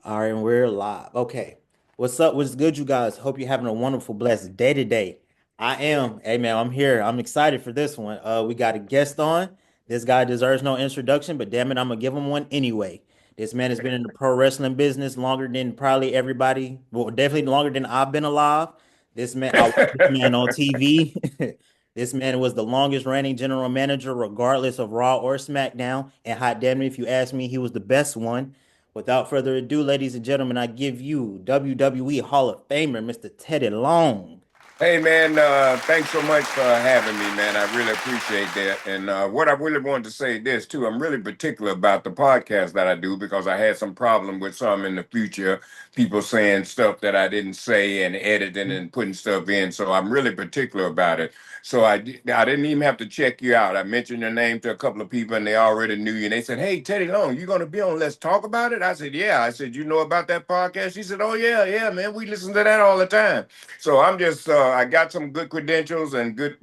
All right, and we're live. Okay. What's up? What's good, you guys? Hope you're having a wonderful, blessed day today. I am. Hey man, I'm here. I'm excited for this one. We got a guest on. This guy deserves no introduction, but damn it, I'm gonna give him one anyway. This man has been in the pro wrestling business longer than probably everybody. Well, definitely longer than I've been alive. I watched this man on TV. This man was the longest reigning general manager, regardless of Raw or SmackDown. And hot damn it, if you ask me, he was the best one. Without further ado, ladies and gentlemen, I give you WWE Hall of Famer, Mr. Teddy Long. Hey man, thanks so much for having me, man. I really appreciate that. And what I really wanted to say this too, I'm really particular about the podcast that I do because I had some problem with some in the future, people saying stuff that I didn't say and editing and putting stuff in. So I'm really particular about it. So I didn't even have to check you out. I mentioned your name to a couple of people and they already knew you. And they said, "Hey, Teddy Long, you gonna be on Let's Talk About It?" I said, "Yeah." I said, "You know about that podcast?" She said, "Oh yeah, yeah, man. We listen to that all the time." So I'm just, I got some good credentials and good,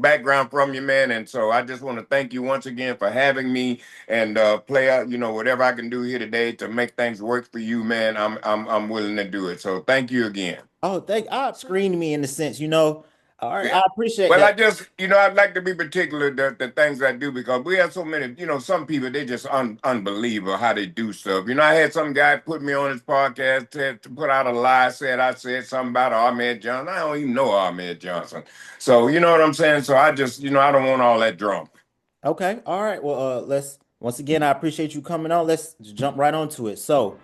background from you, man. And so I just want to thank you once again for having me and play out, whatever I can do here today to make things work for you, man. I'm willing to do it. So thank you again. Oh, thank screened me in the sense. All right, Yeah. I appreciate Well, that. I just, I'd like to be particular the things I do because we have so many, some people they just unbelievable how they do stuff. I had some guy put me on his podcast to put out a lie, said I said something about Ahmed Johnson. I don't even know Ahmed Johnson. So you know what I'm saying? So I just, I don't want all that drama. Okay, all right. Well, let's once again, I appreciate you coming on. Let's just jump right onto it. So,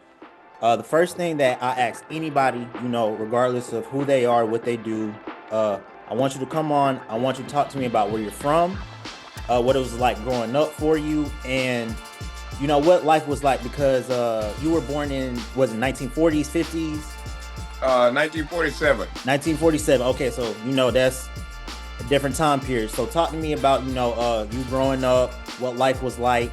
the first thing that I ask anybody, regardless of who they are, what they do, I want you to come on. I want you to talk to me about where you're from, what it was like growing up for you, and what life was like because you were born in was it 1940s, 50s, 1947. 1947. Okay, so that's a different time period. So talk to me about you growing up, what life was like.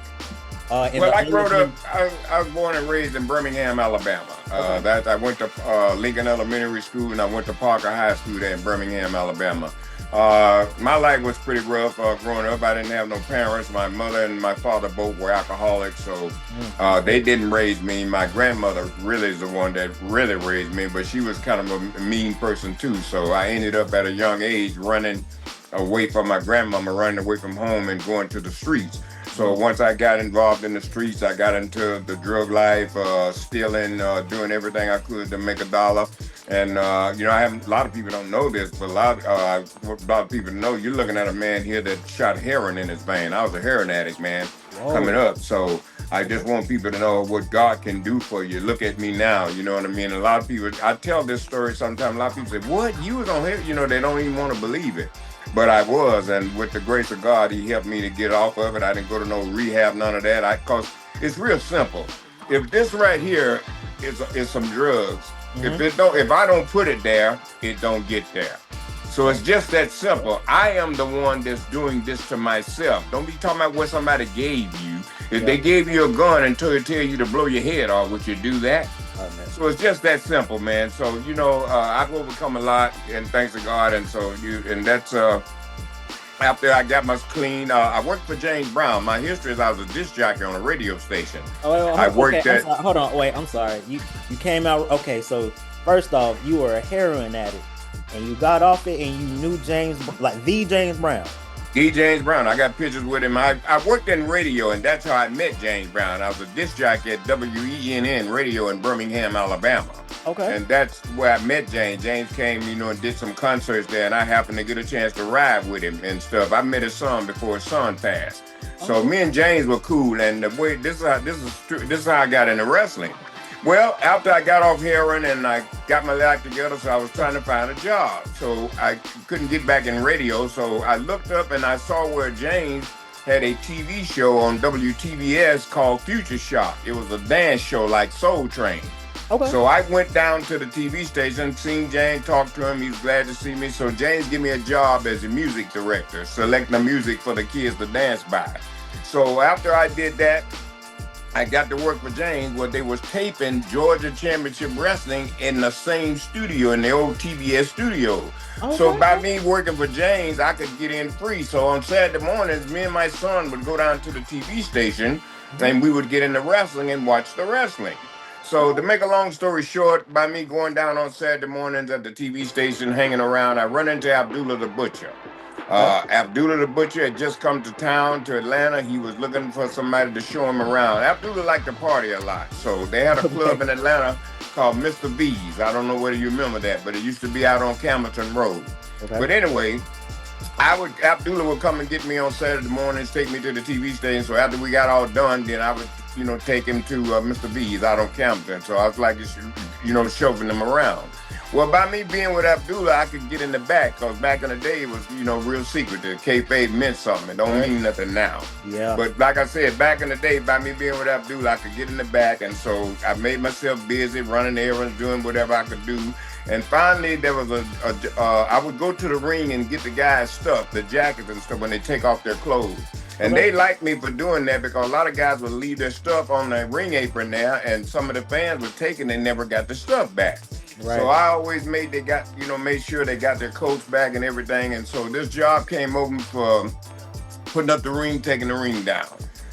In Well, the I grew up. early. I was born and raised in Birmingham, Alabama. Okay. That I went to Lincoln Elementary School and I went to Parker High School there in Birmingham, Alabama. My life was pretty rough growing up. I didn't have no parents. My mother and my father both were alcoholics, so Mm. they didn't raise me. My grandmother really is the one that really raised me, but she was kind of a mean person too. So I ended up at a young age running away from my grandmama, running away from home and going to the streets. So Mm. once I got involved in the streets, I got into the drug life, stealing, doing everything I could to make a dollar. And I have a lot of people don't know this, but a lot of people know. You're looking at a man here that shot heroin in his vein. I was a heroin addict, man, coming Whoa. up. So I just want people to know what God can do for you. Look at me now. You know what I mean? A lot of people, I tell this story sometimes. A lot of people say, "What? You was on here?" They don't even want to believe it. But I was, and with the grace of God, He helped me to get off of it. I didn't go to no rehab, none of that. Cause it's real simple. If this right here is some drugs, Hmm. if I don't put it there, it don't get there. So it's just that simple. I am the one that's doing this to myself. Don't be talking about what somebody gave you. If Yeah. they gave you a gun and tell you to blow your head off, would you do that? Oh man. So it's just that simple, man. So I've overcome a lot, and thanks to God. And so and that's after I got my clean. I worked for James Brown. My history is I was a disc jockey on a radio station. Oh, I okay. worked I'm at sorry. Hold on. Wait. I'm sorry. You came out. Okay. So first off, you were a heroin addict, and you got off it, and you knew like the James Brown. D. James Brown. I got pictures with him. I worked in radio, and that's how I met James Brown. I was a disc jockey at WENN Radio in Birmingham, Alabama. Okay. And that's where I met James. James came, and did some concerts there, and I happened to get a chance to ride with him and stuff. I met his son before his son passed. So Okay. me and James were cool, and the way this is how I got into wrestling. Well, after I got off heroin and I got my life together, so I was trying to find a job. So I couldn't get back in radio. So I looked up and I saw where James had a TV show on WTBS called Future Shock. It was a dance show like Soul Train. Okay. So I went down to the TV station, seen James, talked to him. He was glad to see me. So James gave me a job as a music director, selecting the music for the kids to dance by. So after I did that, I got to work for James where they was taping Georgia Championship Wrestling in the same studio, in the old TBS studio. So Okay. by me working for James, I could get in free. So on Saturday mornings, me and my son would go down to the TV station Mhm. and we would get into wrestling and watch the wrestling. So to make a long story short, by me going down on Saturday mornings at the TV station, hanging around, I run into Abdullah the Butcher. Okay. Abdullah the Butcher had just come to town to Atlanta. He was looking for somebody to show him around. Abdullah liked to party a lot, so they had a club Okay. in Atlanta called Mr. B's. I don't know whether you remember that, but it used to be out on Campbellton Road. Okay. But anyway, Abdullah would come and get me on Saturday mornings, take me to the TV station. So after we got all done, then I would, take him to Mr. B's out on Campbellton. So I was like, chauffeuring him around. Well, by me being with Abdullah, I could get in the back because back in the day it was, real secret. The kayfabe meant something. It don't Right. mean nothing now. Yeah. But like I said, back in the day, by me being with Abdullah, I could get in the back, and so I made myself busy running errands, doing whatever I could do. And finally, there was I would go to the ring and get the guys' stuff, the jackets and stuff, when they take off their clothes. And Okay. they liked me for doing that because a lot of guys would leave their stuff on the ring apron there, and some of the fans were taking and never got the stuff back. So Right. I always made sure they got their coats back and everything. And so this job came over for putting up the ring, taking the ring down.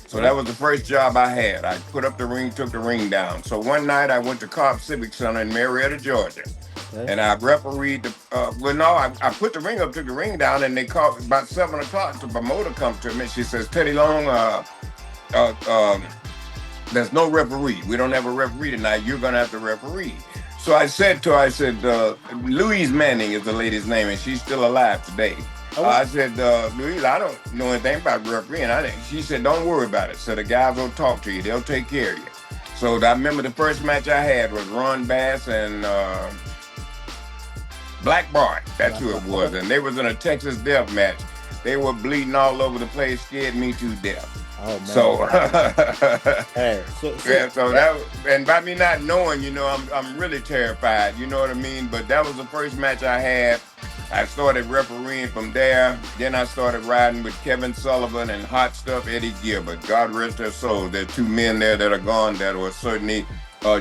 So Okay. that was the first job I had. I put up the ring, took the ring down. So one night I went to Cobb Civic Center in Marietta, Georgia. Okay. And I refereed I put the ring up, took the ring down, and they called about 7 o'clock. The promoter come to me. She says, Teddy Long, uh, um, there's no referee. We don't have a referee tonight. You're going to have to referee. So I said to her, Louise Manning is the lady's name, and she's still alive today. Okay. I said, Louise, I don't know anything about refereeing. She said, don't worry about it. So the guys will talk to you. They'll take care of you. So I remember the first match I had was Ron Bass and Black Bart. That's who it was. Okay. And they was in a Texas death match. They were bleeding all over the place, scared me to death. Oh man. So Hey. So yeah, so that. that and by me not knowing, I'm really terrified. You know what I mean? But that was the first match I had. I started refereeing from there. Then I started riding with Kevin Sullivan and Hot Stuff Eddie Gilbert. God rest their souls. There are two men there that are gone that were certainly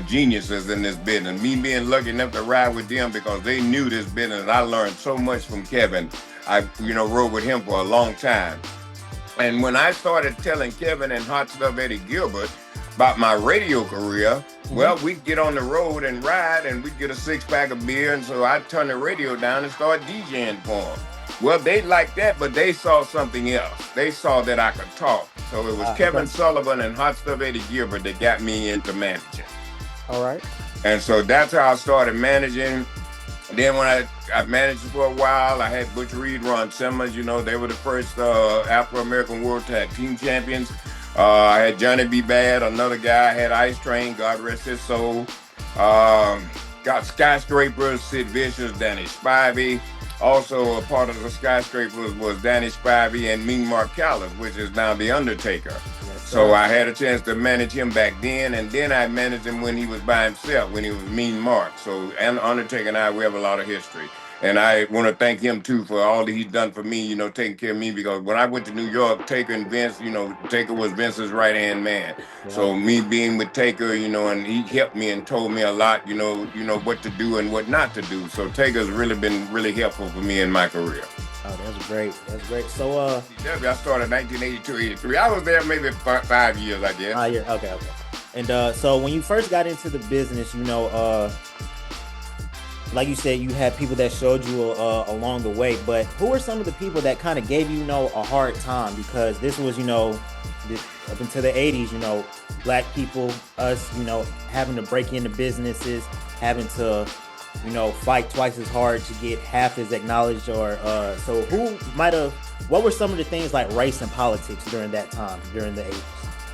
geniuses in this business. Me being lucky enough to ride with them because they knew this business. I learned so much from Kevin. I, rode with him for a long time. And when I started telling Kevin and Hot Stuff Eddie Gilbert about my radio career, well, we'd get on the road and ride, and we'd get a six-pack of beer, and so I'd turn the radio down and start DJing for them. Well, they liked that, but they saw something else. They saw that I could talk. So it was Kevin Okay. Sullivan and Hot Stuff Eddie Gilbert that got me into managing. All right. And so that's how I started managing. Then when I managed for a while, I had Butch Reed, Ron Simmons. They were the first Afro-American World Tag Team Champions. I had Johnny B. Bad, another guy. I had Ice Train, God rest his soul. Got Skyscrapers, Sid Vicious, Danny Spivey. Also a part of the Skyscrapers was Danny Spivey and Mean Mark Callis, which is now The Undertaker. Yes, So sir. I had a chance to manage him back then, and then I managed him when he was by himself, when he was Mean Mark. So, and Undertaker and I, we have a lot of history. And I want to thank him too for all that he's done for me, taking care of me. Because when I went to New York, Taker and Vince, Taker was Vince's right hand man. Yeah. So me being with Taker, and he helped me and told me a lot, what to do and what not to do. So Taker's really been really helpful for me in my career. Oh, that's great. That's great. So I started 1982, 83. I was there maybe 5 years, I guess. yeah. Okay. Okay. And so when you first got into the business, like you said, you had people that showed you along the way, but who were some of the people that kind of gave you, a hard time? Because this was, up until the 80s, black people, us, having to break into businesses, having to, fight twice as hard to get half as acknowledged. Or so who might have, what were some of the things like race and politics during that time, during the 80s?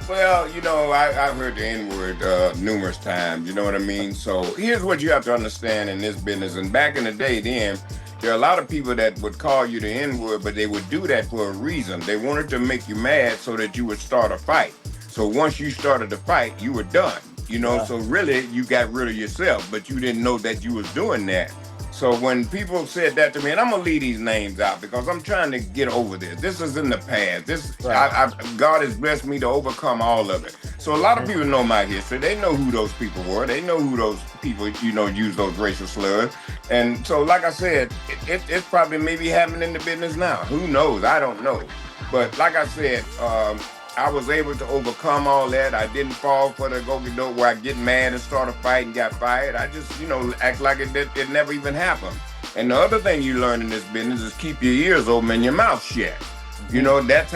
Well, I've heard the N-word numerous times, you know what I mean? So here's what you have to understand in this business. And back in the day then, there are a lot of people that would call you the N-word, but they would do that for a reason. They wanted to make you mad so that you would start a fight. So once you started the fight, you were done, Yeah. So really you got rid of yourself, but you didn't know that you was doing that. So when people said that to me, and I'm gonna leave these names out because I'm trying to get over this. This is in the past. Right. God has blessed me to overcome all of it. So a lot of people know my history. They know who those people were. They know who those people, use those racial slurs. And so, like I said, it's probably maybe happening in the business now. Who knows? I don't know. But like I said, I was able to overcome all that. I didn't fall for the okey doke where I get mad and start a fight and got fired. I just, act like it never even happened. And the other thing you learn in this business is keep your ears open and your mouth shut. Hmm. That's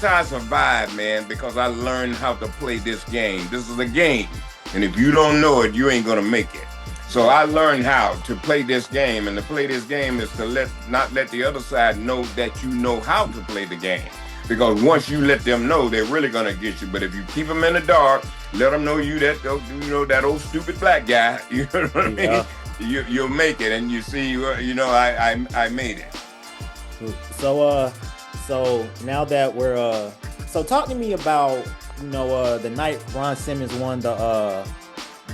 how I survived, man, because I learned how to play this game. This is a game. And if you don't know it, you ain't gonna make it. So Yeah. I learned how to play this game. And to play this game is to not let the other side know that you know how to play the game. Because once you let them know, they're really gonna get you. But if you keep them in the dark, let them know that old stupid black guy. You know what I mean? Yeah. You'll make it, and you see, I made it. So now that so talk to me about the night Ron Simmons won the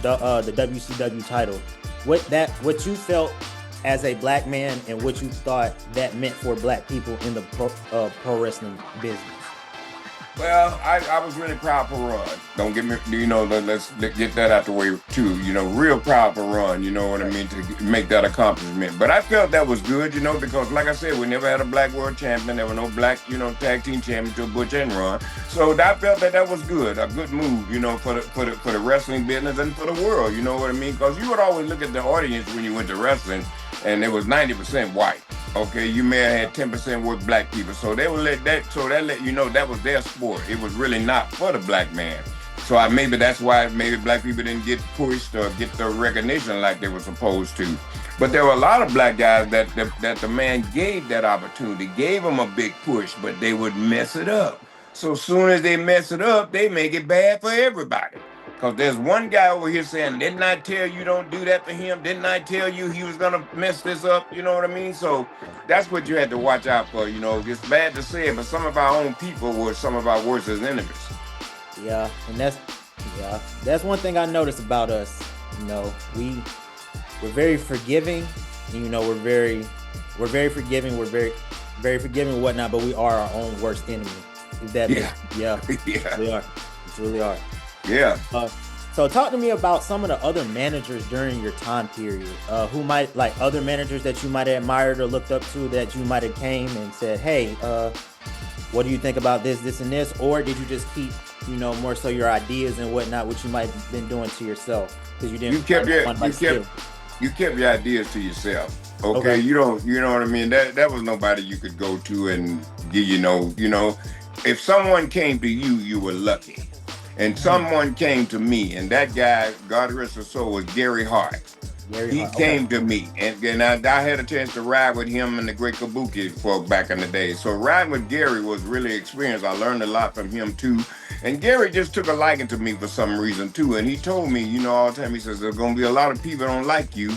WCW title. What you felt as a black man and what you thought that meant for black people in the pro wrestling business. Well, I was really proud for Ron. Don't get me, let's get that out the way too. Real proud for Ron, you know what I Right. mean, to make that accomplishment. But I felt that was good, because like I said, we never had a black world champion. There were no black, tag team champions until Butch and Ron. So I felt that was good, a good move, for the wrestling business and for the world, you know what I mean? Because you would always look at the audience when you went to wrestling, and it was 90% white. Okay, you may have had 10% with black people. So they would let you know that was their sport. It was really not for the black man. So maybe that's why maybe black people didn't get pushed or get the recognition like they were supposed to. But there were a lot of black guys that the man gave that opportunity, gave them a big push, but they would mess it up. So soon as they mess it up, they make it bad for everybody. Because there's one guy over here saying, didn't I tell you don't do that for him? Didn't I tell you he was going to mess this up? You know what I mean? So that's what you had to watch out for. It's bad to say it, but some of our own people were some of our worst enemies. Yeah, and that's one thing I noticed about us. We're very forgiving, and we're very forgiving, very forgiving and whatnot, but we are our own worst enemy. If that Yeah. makes Yeah, Yeah. we are. We truly are. Yeah. So talk to me about some of the other managers during your time period. Who might like other managers that you might have admired or looked up to that you might have came and said, "Hey, what do you think about this, and this?" Or did you just keep, more so your ideas and whatnot, which you might have been doing to yourself because you You didn't kept your want you like skill. kept you kept your ideas to yourself. Okay. Okay. You know what I mean? That was nobody you could go to and give if someone came to you, you were lucky. And Mhm. someone came to me, and that guy, God rest his soul, was Gary Hart. Very He hard. Okay. came to me, and I had a chance to ride with him and the Great Kabuki for back in the day. So riding with Gary was really experienced. I learned a lot from him too. And Gary just took a liking to me for some reason too. And he told me, all the time, he says, there's gonna be a lot of people that don't like you.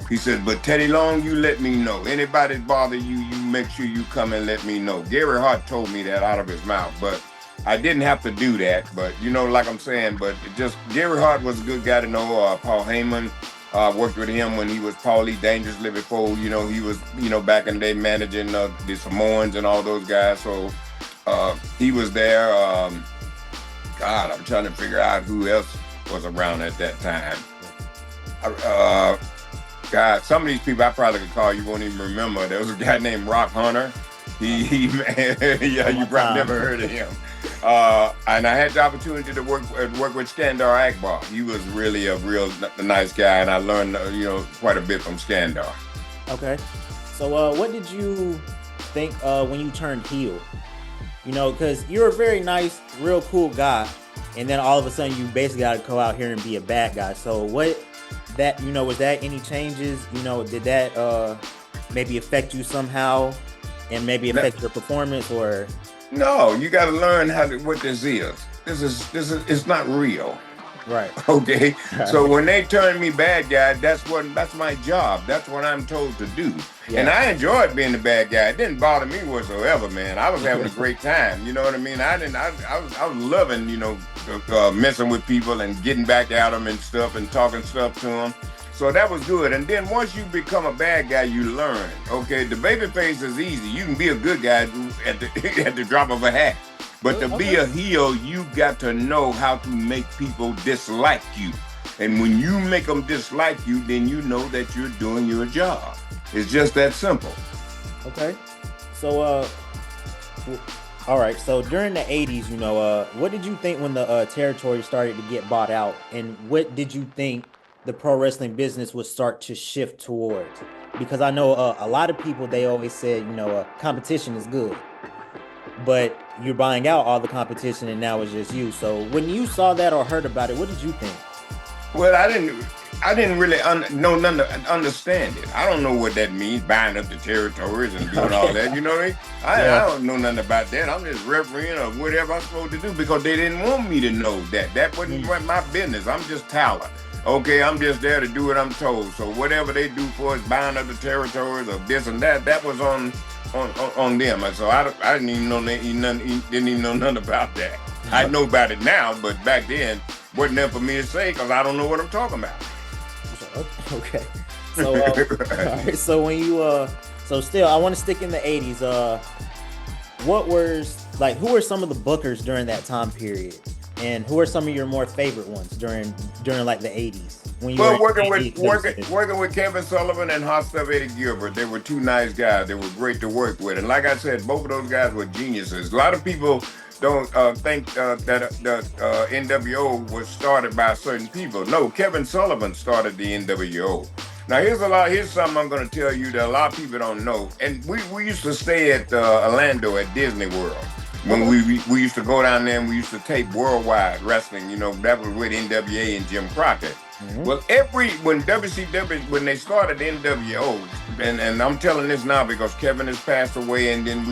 He said, but Teddy Long, you let me know. Anybody bother you, you make sure you come and let me know. Gary Hart told me that out of his mouth, but I didn't have to do that. But like I'm saying, but Gary Hart was a good guy to know. Paul Heyman, worked with him when he was Paulie Dangerously before, he was, back in the day managing the Samoans and all those guys. So he was there. God, I'm trying to figure out who else was around at that time. Uh, God, some of these people I probably could call, you won't even remember. There was a guy named Rock Hunter. Yeah, On you my probably time. never heard of him. And I had the opportunity to work with Skandar Akbar. He was really a real nice guy, and I learned quite a bit from Skandar. Okay. So what did you think when you turned heel? Because you're a very nice, real cool guy, and then all of a sudden you basically got to go out here and be a bad guy. So was that any changes? Did that maybe affect you somehow, and maybe affect your performance or? No, you got to learn what this is. This is it's not real. Right. Okay, so when they turn me bad guy, that's my job. That's what I'm told to do, and Yeah. I enjoyed being the bad guy. It didn't bother me whatsoever, man. I was having a great time. You know what I mean? I was loving, messing with people and getting back at them and stuff and talking stuff to them. So that was good. And then once you become a bad guy, you learn. Okay, the baby face is easy. You can be a good guy at the at the drop of a hat. But to be Okay. a heel, you got to know how to make people dislike you. And when you make them dislike you, then you know that you're doing your job. It's just that simple. Okay. So All right. So during the 80s, what did you think when the territory started to get bought out? And what did you think the pro wrestling business would start to shift towards? Because I know a lot of people, they always said, competition is good, but you're buying out all the competition and now it's just you. So when you saw that or heard about it, what did you think? Well, I didn't really know none understand it. I don't know what that means, buying up the territories and doing all Okay. that. You know what I mean? I Yeah. don't know nothing about that. I'm just refereeing or whatever I'm supposed to do because they didn't want me to know that. That wasn't Mm. my business. I'm just talent. Okay, I'm just there to do what I'm told. So whatever they do for us, buying up the territories or this and that, that was on them. And so I didn't even know didn't even know nothing about that. I know about it now, but back then wasn't there for me to say because I don't know what I'm talking about. Okay. So all right. So when you so still I want to stick in the 80s. What were like who were some of the bookers during that time period? And who are some of your more favorite ones during like the 80s when you were Well, in WCW? working with Kevin Sullivan and Hostile Eddie Gilbert, they were two nice guys. They were great to work with, and like I said, both of those guys were geniuses. A lot of people don't think that the NWO was started by certain people. No, Kevin Sullivan started the NWO. Now here's something I'm going to tell you that a lot of people don't know. And we used to stay at Orlando at Disney World when Okay. we used to go down there and we used to tape worldwide wrestling. You know, that was with NWA and Jim Crockett. Hmm. Well, when WCW when they started NWO, and I'm telling this now because Kevin has passed away, and then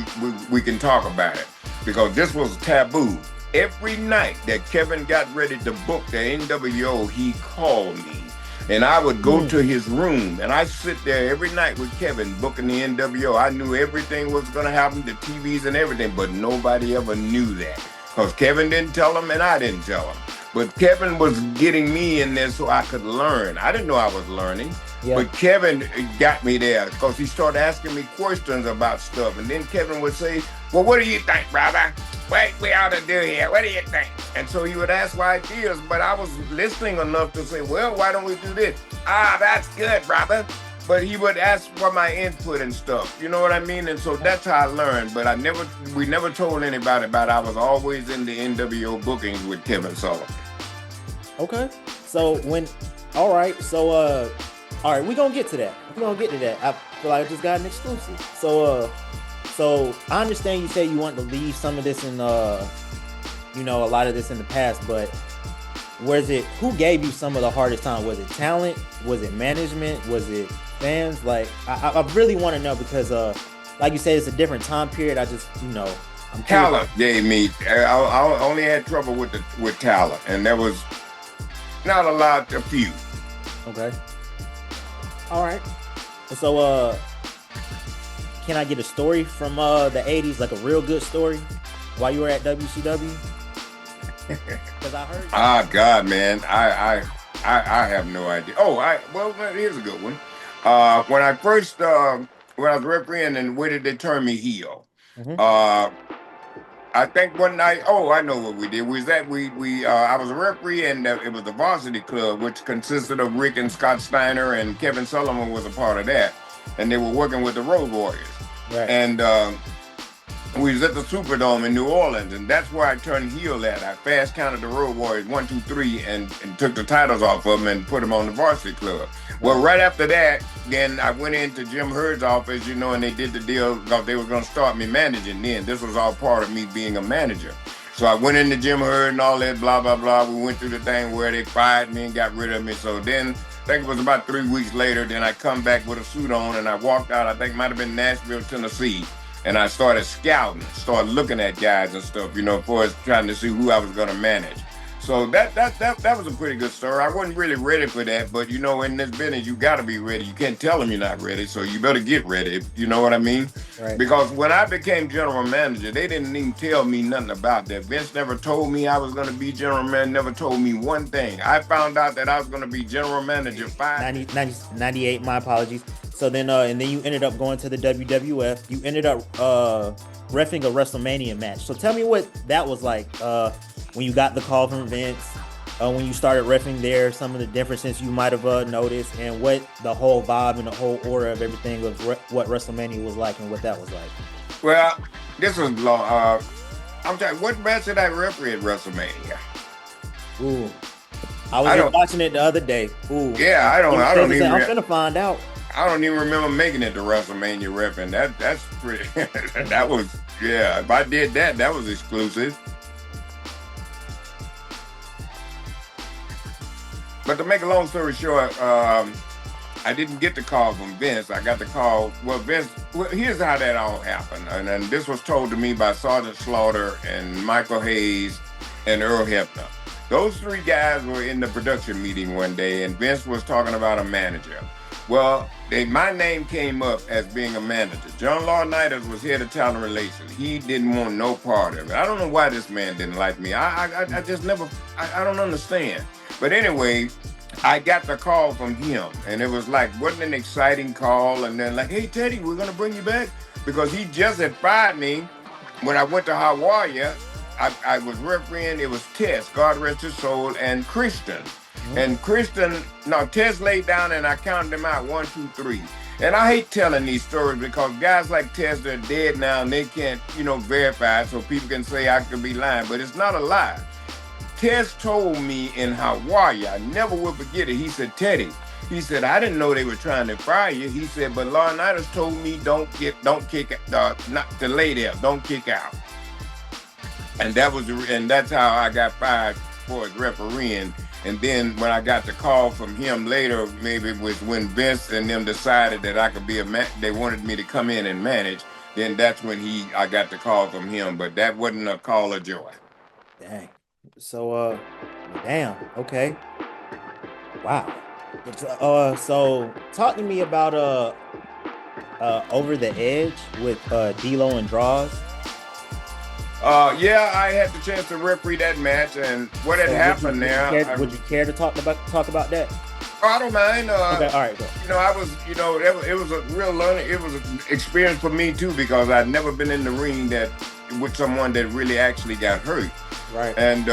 we can talk about it because this was taboo. Every night that Kevin got ready to book the NWO, he called me. And I would go to his room and I sit there every night with Kevin booking the NWO. I knew everything was going to happen, the TVs and everything, but nobody ever knew that because Kevin didn't tell them and I didn't tell them. But Kevin was getting me in there so I could learn. I didn't know I was learning, Yeah. but Kevin got me there because he started asking me questions about stuff. And then Kevin would say, well, what do you think, brother? What we ought to do here? What do you think? And so he would ask for ideas, but I was listening enough to say, well, why don't we do this? Ah, that's good, brother. But he would ask for my input and stuff. You know what I mean? And so that's how I learned. But we never told anybody about it. I was always in the NWO bookings with Kevin Sullivan. Okay. So when all right, so all right, we're gonna get to that. We're gonna get to that. I feel like I just got an exclusive. So I understand you say you want to leave some of this in a lot of this in the past, but was it who gave you some of the hardest time? Was it talent? Was it management? Was it fans? Like I really want to know because like you said, it's a different time period. I just I'm curious. Talent gave me. I only had trouble with talent, and there was not a lot, a few. Okay. All right. So can I get a story from the 80s, like a real good story while you were at WCW? Because I heard Ah, God, man, I have no idea. Well, here's a good one. When I first when I was refereeing, and where did they turn me heel? Mhm. Uh, I think one night. Oh, I know what we did. Was that we I was a referee, and it was the Varsity Club, which consisted of Rick and Scott Steiner, and Kevin Sullivan was a part of that, and they were working with the Road Warriors, Right. and we was at the Superdome in New Orleans, and that's where I turned heel at. I fast counted the Road Warriors 1, 2, 3, and took the titles off of them and put them on the Varsity Club. Well, Right. right after that, then I went into Jim Hurd's office, and they did the deal because they were going to start me managing. Then this was all part of me being a manager. So I went into Jim Hurd and all that, blah blah blah. We went through the thing where they fired me and got rid of me. So then I think it was about 3 weeks later. Then I come back with a suit on and I walked out. I think it might have been Nashville, Tennessee. And I started scouting, started looking at guys and stuff, for us trying to see who I was going to manage. So that was a pretty good story. I wasn't really ready for that, but in this business you got to be ready. You can't tell them you're not ready, so you better get ready. You know what I mean? Right. Because when I became general manager, they didn't even tell me nothing about that. Vince never told me I was going to be general manager. Never told me one thing. I found out that I was going to be general manager 98, my apologies. So then and then you ended up going to the WWF. You ended up reffing a WrestleMania match. So tell me what that was like when you got the call from Vince, when you started reffing there, some of the differences you might have noticed, and what the whole vibe and the whole aura of everything of what WrestleMania was like and what that was like. Well, this was long. I'm telling. What match did I referee at WrestleMania? Ooh, I was I just don't. watching it the other day. Ooh, Yeah, I don't. I'm I don't even. I'm finna find out. I don't even remember making it to WrestleMania ref, and that's pretty. That was yeah. If I did that, that was exclusive. But to make a long story short, I didn't get the call from Vince. I got the call. Well, Vince. Well, here's how that all happened, and this was told to me by Sergeant Slaughter and Michael Hayes and Earl Hebner. Those three guys were in the production meeting one day, and Vince was talking about a manager. Well, my name came up as being a manager. John Laurinaitis was head of talent relations. He didn't want no part of it. I don't know why this man didn't like me. I just never. I don't understand. But anyway, I got the call from him, and it was like, wasn't an exciting call. And then like, hey Teddy, we're gonna bring you back because he just had fired me when I went to Hawaii. I was refereeing. It was Tess, God rest his soul, and Christian. And Christian, no, Tess laid down and I counted them out 1, 2, 3. And I hate telling these stories because guys like Tess, they're dead now and they can't, verify it so people can say I could be lying, but it's not a lie. Tess told me in Hawaii, I never will forget it. He said, Teddy, he said, I didn't know they were trying to fire you. He said, but Laurinaitis told me don't kick, not to lay there, don't kick out. And that's how I got fired for his refereeing. And then when I got the call from him later, maybe it was when Vince and them decided that I could be they wanted me to come in and manage. Then that's when I got the call from him. But that wasn't a call of joy. Dang. So damn. Okay. Wow. So talk to me about Over the Edge with D'Lo and Draws. Yeah, I had the chance to referee that match, and what had happened there. Would you care to talk about that? I don't mind. Okay, all right, go. I was, it was a real learning. It was an experience for me too because I'd never been in the ring with someone that really actually got hurt. Right. And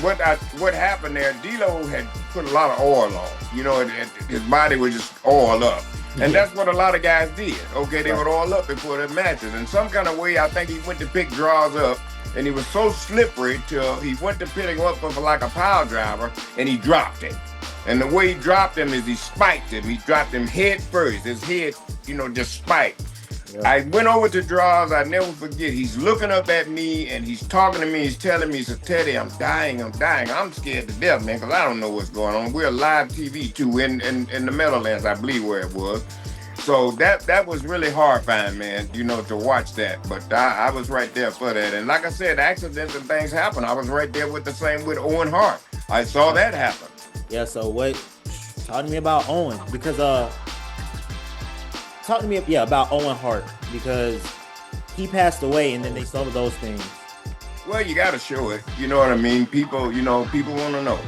what happened there? D'Lo had put a lot of oil on. His body was just oiled up. And that's what a lot of guys did. Okay, they would oil up before their matches. And some kind of way, I think he went to pick Draws up, and he was so slippery till he went to pick him up for like a pile driver, and he dropped him. And the way he dropped him is he spiked him. He dropped him head first. His head, just spiked. Yeah. I went over to Draws. I never forget. He's looking up at me, and he's talking to me. He's telling me, he said, Teddy, I'm dying. I'm scared to death, man, because I don't know what's going on. We're live TV, too, in the Meadowlands, I believe where it was. So that was really horrifying, man, to watch that. But I was right there for that. And like I said, accidents and things happen. I was right there with Owen Hart. I saw that happen. Yeah, so talk to me about Owen, because talk to me about Owen Hart, because he passed away and then they saw those things. Well, you got to show it. You know what I mean? People want to know.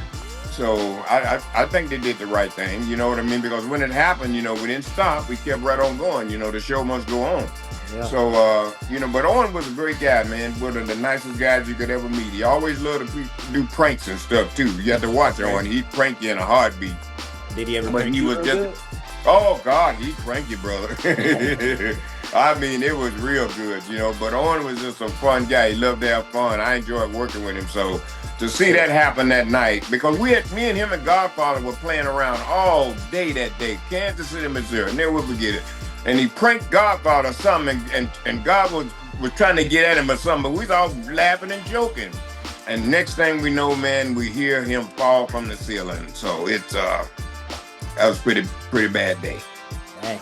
So I think they did the right thing. You know what I mean? Because when it happened, we didn't stop. We kept right on going. The show must go on. Yeah. So, but Owen was a great guy, man. One of the nicest guys you could ever meet. He always loved to do pranks and stuff, too. You have to watch Owen. He'd prank you in a heartbeat. Did he ever prank you? Oh, God, he'd prank you, brother. I mean, it was real good, But Owen was just a fun guy. He loved to have fun. I enjoyed working with him. So to see that happen that night, because me and him and Godfather were playing around all day that day, Kansas City, Missouri. Never will forget it. And he pranked Godfather or something, and God was trying to get at him or something, but we was all laughing and joking. And next thing we know, man, we hear him fall from the ceiling. So that was pretty bad day. Dang.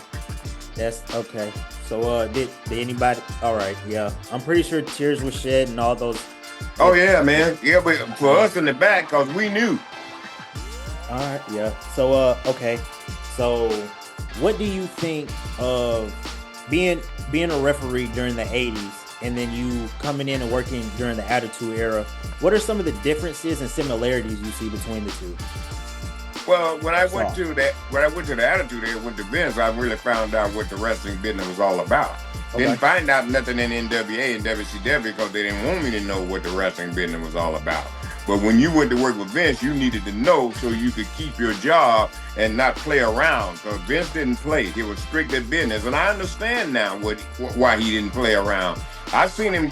That's okay. So did anybody? All right, yeah. I'm pretty sure tears were shed and all those. Oh yeah, man. Yeah, but for us in the back, cause we knew. All right, yeah. So okay. So what do you think of being a referee during the 80s and then you coming in and working during the Attitude Era? What are some of the differences and similarities you see between the two? Well, when I went to the Attitude Era with the Vince, I really found out what the wrestling business was all about. Okay. Didn't find out nothing in NWA and WCW because they didn't want me to know what the wrestling business was all about. But when you went to work with Vince, you needed to know so you could keep your job and not play around. Because Vince didn't play. It was strictly business. And I understand now why he didn't play around. I've seen him,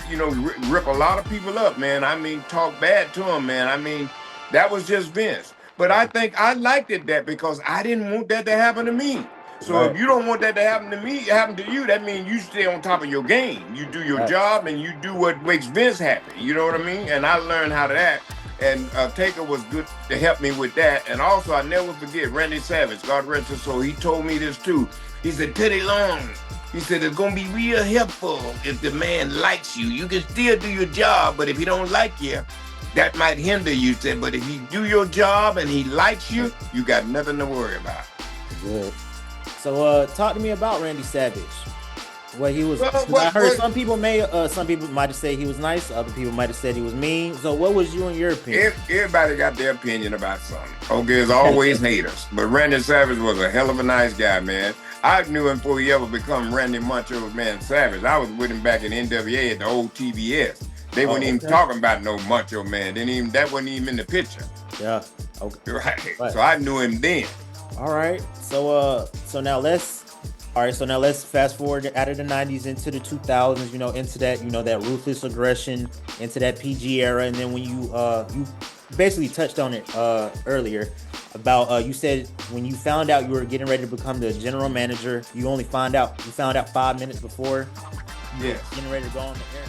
rip a lot of people up, man. I mean, talk bad to him, man. I mean, that was just Vince. But I think I liked it that because I didn't want that to happen to me. So Right, if you don't want that to happen to me, happen to you, that means you stay on top of your game. You do your right. job and you do what makes Vince happy. You know what I mean? And I learned how to act. And Taker was good to help me with that. And also, I never forget Randy Savage, God rest his soul. He told me this too. He said, Teddy Long. He said it's gonna be real helpful if the man likes you. You can still do your job, but if he don't like you, that might hinder you. He said, but if he do your job and he likes you, you got nothing to worry about. Good. So, talk to me about Randy Savage. What he was, Well, 'cause I heard some people might have said he was nice, other people might have said he was mean. So, what was you in your opinion? everybody got their opinion about something. Okay, there's always haters. But Randy Savage was a hell of a nice guy, man. I knew him before he ever become Randy Macho Man Savage. I was with him back in NWA at the old TBS. They weren't Oh, even okay. talking about no Macho Man. That wasn't even in the picture. Yeah. Okay. Right. Right. So I knew him then. All right. So now let's. All right. So now let's fast forward out of the '90s into the 2000s. Into that. That ruthless aggression, into that PG era, and then when you basically touched on it earlier about you said when you found out you were getting ready to become the general manager, you found out 5 minutes before you were Yes. getting ready to go on the air.